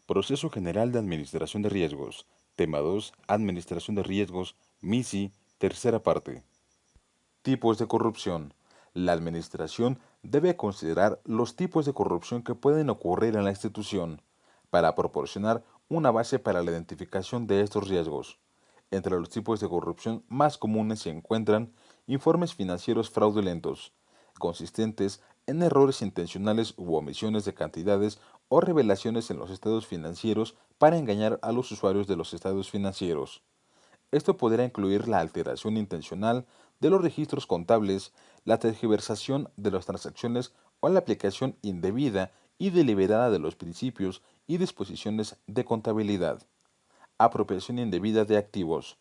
Proceso General de Administración de Riesgos. Tema 2. Administración de Riesgos. MISI. Tercera parte. Tipos de corrupción. La administración debe considerar los tipos de corrupción que pueden ocurrir en la institución para proporcionar una base para la identificación de estos riesgos. Entre los tipos de corrupción más comunes se encuentran informes financieros fraudulentos, consistentes en errores intencionales u omisiones de cantidades o revelaciones en los estados financieros para engañar a los usuarios de los estados financieros. Esto podrá incluir la alteración intencional de los registros contables, la tergiversación de las transacciones o la aplicación indebida y deliberada de los principios y disposiciones de contabilidad. Apropiación indebida de activos.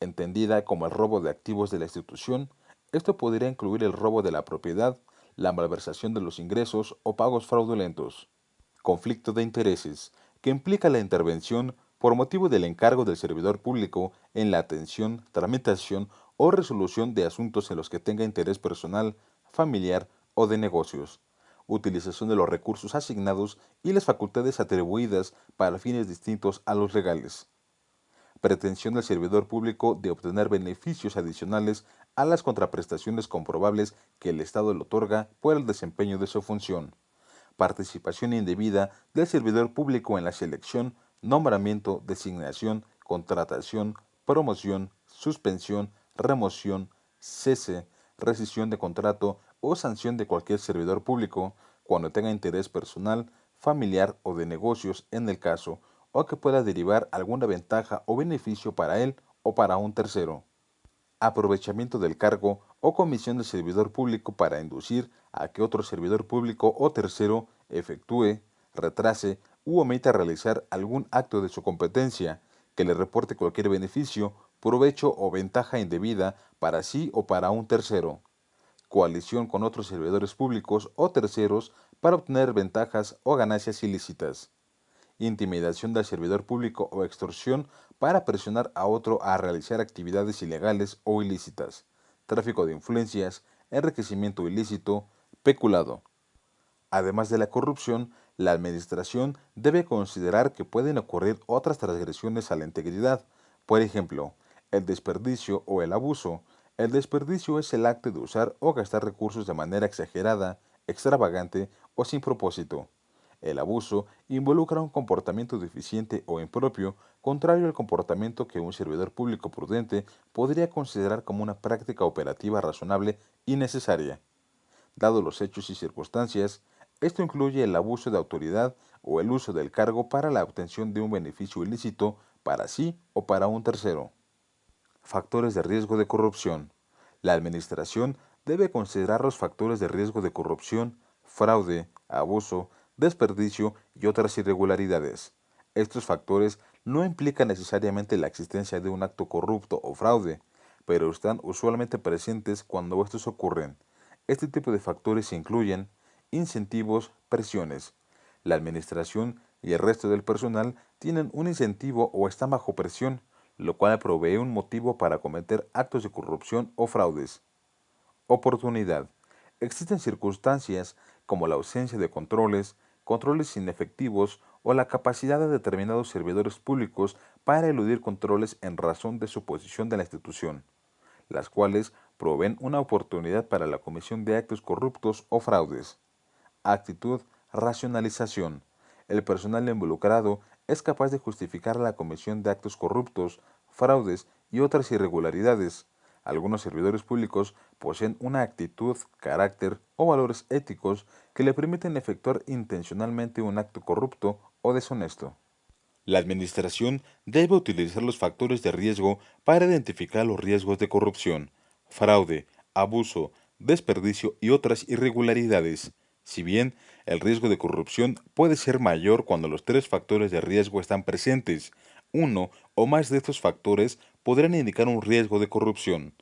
Entendida como el robo de activos de la institución, esto podría incluir el robo de la propiedad, la malversación de los ingresos o pagos fraudulentos. Conflicto de intereses, que implica la intervención por motivo del encargo del servidor público en la atención, tramitación o resolución de asuntos en los que tenga interés personal, familiar o de negocios. Utilización de los recursos asignados y las facultades atribuidas para fines distintos a los legales. Pretensión del servidor público de obtener beneficios adicionales a las contraprestaciones comprobables que el Estado le otorga por el desempeño de su función. Participación indebida del servidor público en la selección, nombramiento, designación, contratación, promoción, suspensión, remoción, cese, rescisión de contrato o sanción de cualquier servidor público cuando tenga interés personal, familiar o de negocios en el caso, o que pueda derivar alguna ventaja o beneficio para él o para un tercero. Aprovechamiento del cargo o comisión del servidor público para inducir a que otro servidor público o tercero efectúe, retrase u omita realizar algún acto de su competencia que le reporte cualquier beneficio, provecho o ventaja indebida para sí o para un tercero. Coalición con otros servidores públicos o terceros para obtener ventajas o ganancias ilícitas. Intimidación del servidor público o extorsión para presionar a otro a realizar actividades ilegales o ilícitas, tráfico de influencias, enriquecimiento ilícito, peculado. Además de la corrupción, la administración debe considerar que pueden ocurrir otras transgresiones a la integridad, por ejemplo, el desperdicio o el abuso. El desperdicio es el acto de usar o gastar recursos de manera exagerada, extravagante o sin propósito. El abuso involucra un comportamiento deficiente o impropio, contrario al comportamiento que un servidor público prudente podría considerar como una práctica operativa razonable y necesaria. Dado los hechos y circunstancias, esto incluye el abuso de autoridad o el uso del cargo para la obtención de un beneficio ilícito para sí o para un tercero. Factores de riesgo de corrupción. La Administración debe considerar los factores de riesgo de corrupción, fraude, abuso, desperdicio y otras irregularidades. Estos factores no implican necesariamente la existencia de un acto corrupto o fraude, pero están usualmente presentes cuando estos ocurren. Este tipo de factores incluyen incentivos, presiones. La Administración y el resto del personal tienen un incentivo o están bajo presión, lo cual provee un motivo para cometer actos de corrupción o fraudes. Oportunidad. Existen circunstancias como la ausencia de controles, controles inefectivos o la capacidad de determinados servidores públicos para eludir controles en razón de su posición de la institución, las cuales proveen una oportunidad para la comisión de actos corruptos o fraudes. Actitud, racionalización. El personal involucrado es capaz de justificar la comisión de actos corruptos, fraudes y otras irregularidades. Algunos servidores públicos poseen una actitud, carácter o valores éticos que le permiten efectuar intencionalmente un acto corrupto o deshonesto. La Administración debe utilizar los factores de riesgo para identificar los riesgos de corrupción, fraude, abuso, desperdicio y otras irregularidades. Si bien el riesgo de corrupción puede ser mayor cuando los tres factores de riesgo están presentes, uno o más de estos factores podrán indicar un riesgo de corrupción.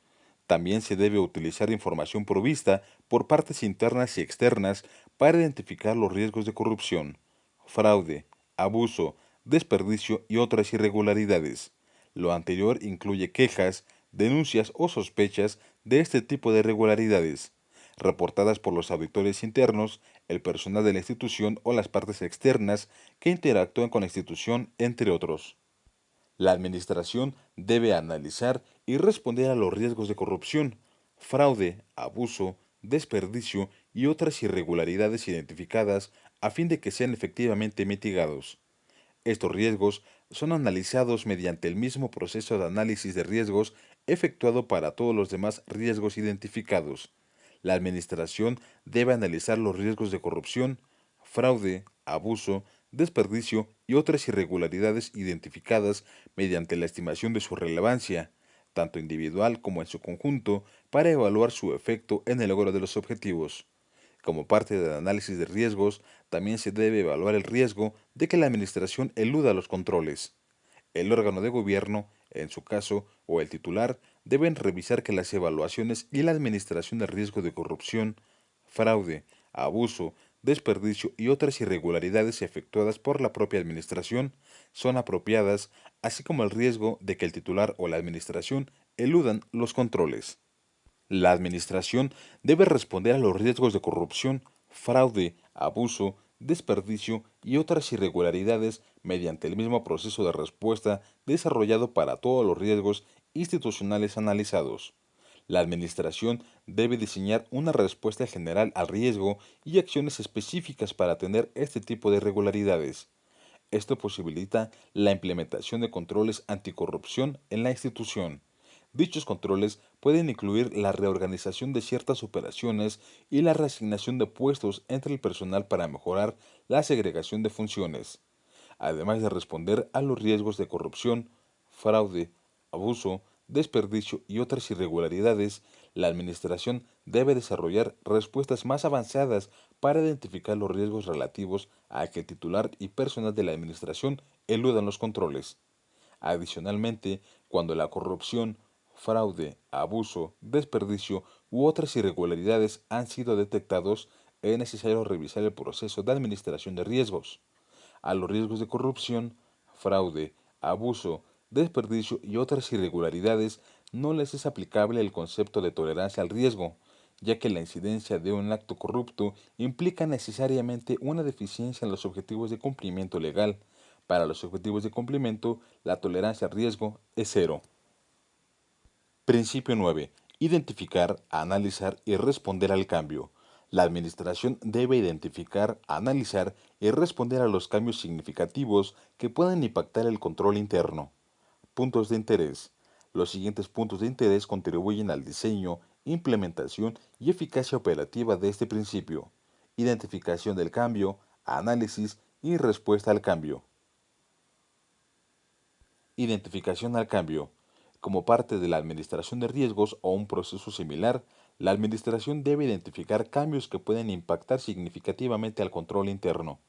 También se debe utilizar información provista por partes internas y externas para identificar los riesgos de corrupción, fraude, abuso, desperdicio y otras irregularidades. Lo anterior incluye quejas, denuncias o sospechas de este tipo de irregularidades. reportadas por los auditores internos, el personal de la institución o las partes externas que interactúan con la institución, entre otros. La administración debe analizar y responder a los riesgos de corrupción, fraude, abuso, desperdicio y otras irregularidades identificadas a fin de que sean efectivamente mitigados. Estos riesgos son analizados mediante el mismo proceso de análisis de riesgos efectuado para todos los demás riesgos identificados. La Administración debe analizar los riesgos de corrupción, fraude, abuso, desperdicio y otras irregularidades identificadas mediante la estimación de su relevancia, tanto individual como en su conjunto, para evaluar su efecto en el logro de los objetivos. Como parte del análisis de riesgos, también se debe evaluar el riesgo de que la Administración eluda los controles. El órgano de gobierno, en su caso, o el titular, deben revisar que las evaluaciones y la administración del riesgo de corrupción, fraude, abuso, desperdicio y otras irregularidades efectuadas por la propia Administración son apropiadas, así como el riesgo de que el titular o la Administración eludan los controles. La Administración debe responder a los riesgos de corrupción, fraude, abuso, desperdicio y otras irregularidades mediante el mismo proceso de respuesta desarrollado para todos los riesgos institucionales analizados. La Administración debe diseñar una respuesta general al riesgo y acciones específicas para atender este tipo de irregularidades. Esto posibilita la implementación de controles anticorrupción en la institución. Dichos controles pueden incluir la reorganización de ciertas operaciones y la reasignación de puestos entre el personal para mejorar la segregación de funciones, además de responder a los riesgos de corrupción, fraude, abuso, desperdicio y otras irregularidades. La Administración debe desarrollar respuestas más avanzadas para identificar los riesgos relativos a que el titular y personal de la Administración eludan los controles. Adicionalmente, cuando la corrupción, fraude, abuso, desperdicio u otras irregularidades han sido detectados, es necesario revisar el proceso de administración de riesgos. A los riesgos de corrupción, fraude, abuso, desperdicio y otras irregularidades no les es aplicable el concepto de tolerancia al riesgo, ya que la incidencia de un acto corrupto implica necesariamente una deficiencia en los objetivos de cumplimiento legal. Para los objetivos de cumplimiento, la tolerancia al riesgo es cero. Principio 9. Identificar, analizar y responder al cambio. La Administración debe identificar, analizar y responder a los cambios significativos que puedan impactar el control interno. Puntos de interés. Los siguientes puntos de interés contribuyen al diseño, implementación y eficacia operativa de este principio. Identificación del cambio, análisis y respuesta al cambio. Identificación al cambio. Como parte de la administración de riesgos o un proceso similar, la administración debe identificar cambios que pueden impactar significativamente al control interno.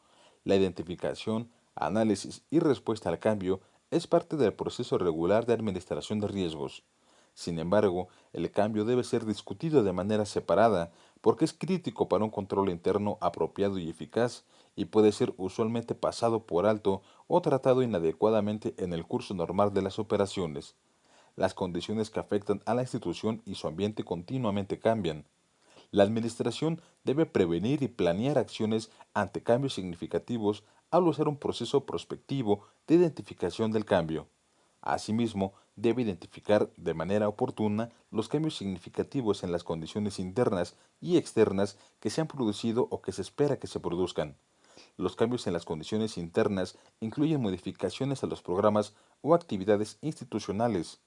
La identificación, análisis y respuesta al cambio es parte del proceso regular de administración de riesgos. Sin embargo, el cambio debe ser discutido de manera separada porque es crítico para un control interno apropiado y eficaz y puede ser usualmente pasado por alto o tratado inadecuadamente en el curso normal de las operaciones. Las condiciones que afectan a la institución y su ambiente continuamente cambian. La Administración debe prevenir y planear acciones ante cambios significativos al usar un proceso prospectivo de identificación del cambio. Asimismo, debe identificar de manera oportuna los cambios significativos en las condiciones internas y externas que se han producido o que se espera que se produzcan. Los cambios en las condiciones internas incluyen modificaciones a los programas o actividades institucionales,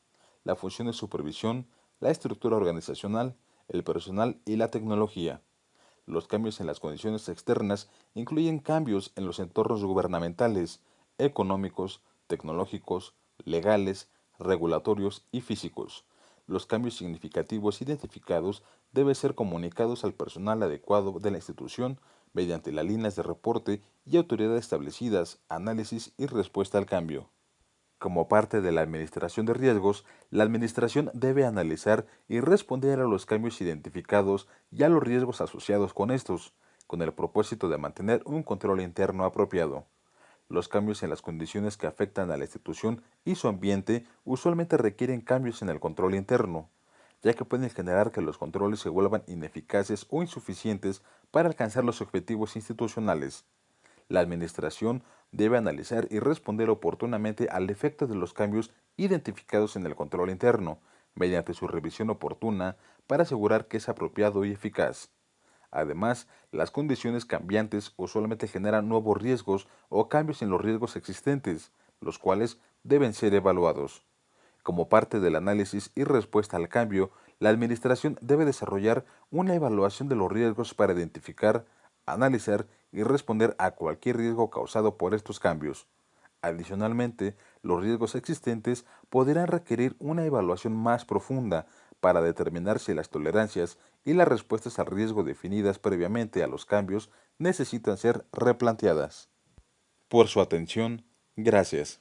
la función de supervisión, la estructura organizacional, el personal y la tecnología. Los cambios en las condiciones externas incluyen cambios en los entornos gubernamentales, económicos, tecnológicos, legales, regulatorios y físicos. Los cambios significativos identificados deben ser comunicados al personal adecuado de la institución mediante las líneas de reporte y autoridades establecidas, análisis y respuesta al cambio. Como parte de la administración de riesgos, la administración debe analizar y responder a los cambios identificados y a los riesgos asociados con estos, con el propósito de mantener un control interno apropiado. Los cambios en las condiciones que afectan a la institución y su ambiente usualmente requieren cambios en el control interno. ya que pueden generar que los controles se vuelvan ineficaces o insuficientes para alcanzar los objetivos institucionales. La Administración debe analizar y responder oportunamente al efecto de los cambios identificados en el control interno, mediante su revisión oportuna para asegurar que es apropiado y eficaz. Además, las condiciones cambiantes usualmente generan nuevos riesgos o cambios en los riesgos existentes, los cuales deben ser evaluados. Como parte del análisis y respuesta al cambio, la Administración debe desarrollar una evaluación de los riesgos para identificar, analizar y responder a cualquier riesgo causado por estos cambios. Adicionalmente, los riesgos existentes podrán requerir una evaluación más profunda para determinar si las tolerancias y las respuestas al riesgo definidas previamente a los cambios necesitan ser replanteadas. Por su atención, gracias.